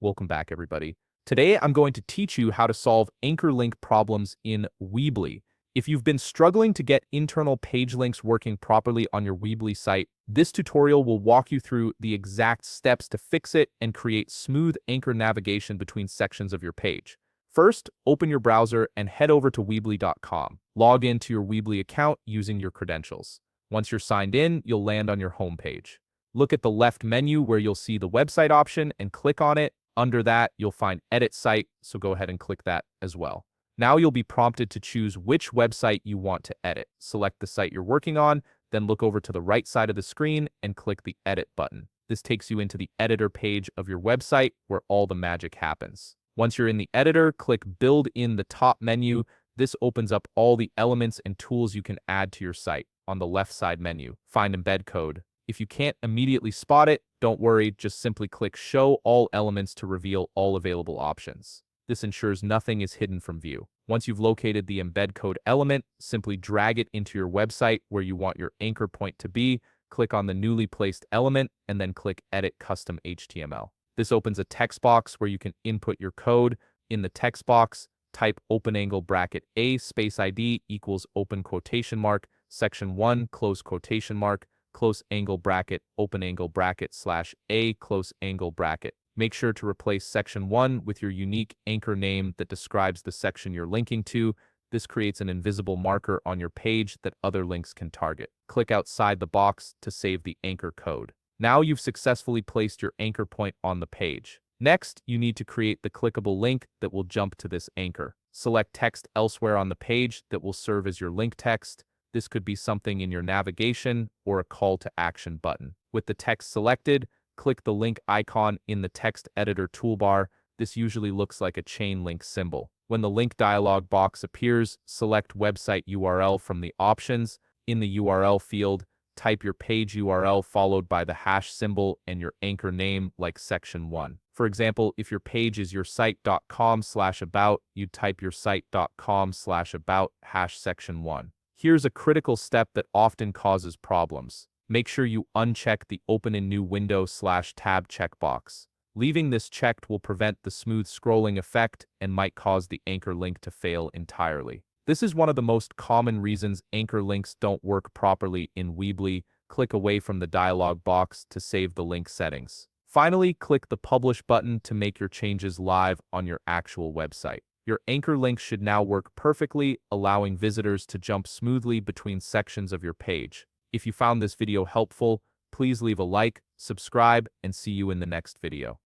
Welcome back, everybody. Today, I'm going to teach you how to solve anchor link problems in Weebly. If you've been struggling to get internal page links working properly on your Weebly site, this tutorial will walk you through the exact steps to fix it and create smooth anchor navigation between sections of your page. First, open your browser and head over to Weebly.com. Log into your Weebly account using your credentials. Once you're signed in, you'll land on your home page. Look at the left menu where you'll see the website option and click on it. Under that, you'll find Edit Site, so go ahead and click that as well. Now you'll be prompted to choose which website you want to edit. Select the site you're working on, then look over to the right side of the screen and click the Edit button. This takes you into the editor page of your website where all the magic happens. Once you're in the editor, click Build in the top menu. This opens up all the elements and tools you can add to your site. On the left side menu, find embed code. If you can't immediately spot it, don't worry, just simply click Show All Elements to reveal all available options. This ensures nothing is hidden from view. Once you've located the embed code element, simply drag it into your website where you want your anchor point to be, click on the newly placed element, and then click Edit Custom HTML. This opens a text box where you can input your code. In the text box, type open angle bracket A space ID equals open quotation mark, section 1, close quotation mark, close angle bracket, open angle bracket /A, close angle bracket. Make sure to replace section 1 with your unique anchor name that describes the section you're linking to. This creates an invisible marker on your page that other links can target. Click outside the box to save the anchor code. Now you've successfully placed your anchor point on the page. Next, you need to create the clickable link that will jump to this anchor. Select text elsewhere on the page that will serve as your link text. This could be something in your navigation or a call to action button. With the text selected, click the link icon in the text editor toolbar. This usually looks like a chain link symbol. When the link dialog box appears, select website URL from the options. In the URL field, type your page URL followed by the hash symbol and your anchor name like section 1. For example, if your page is yoursite.com/about, you'd type yoursite.com/about hash section 1. Here's a critical step that often causes problems. Make sure you uncheck the Open in New Window/Tab checkbox. Leaving this checked will prevent the smooth scrolling effect and might cause the anchor link to fail entirely. This is one of the most common reasons anchor links don't work properly in Weebly. Click away from the dialog box to save the link settings. Finally, click the Publish button to make your changes live on your actual website. Your anchor link should now work perfectly, allowing visitors to jump smoothly between sections of your page. If you found this video helpful, please leave a like, subscribe, and see you in the next video.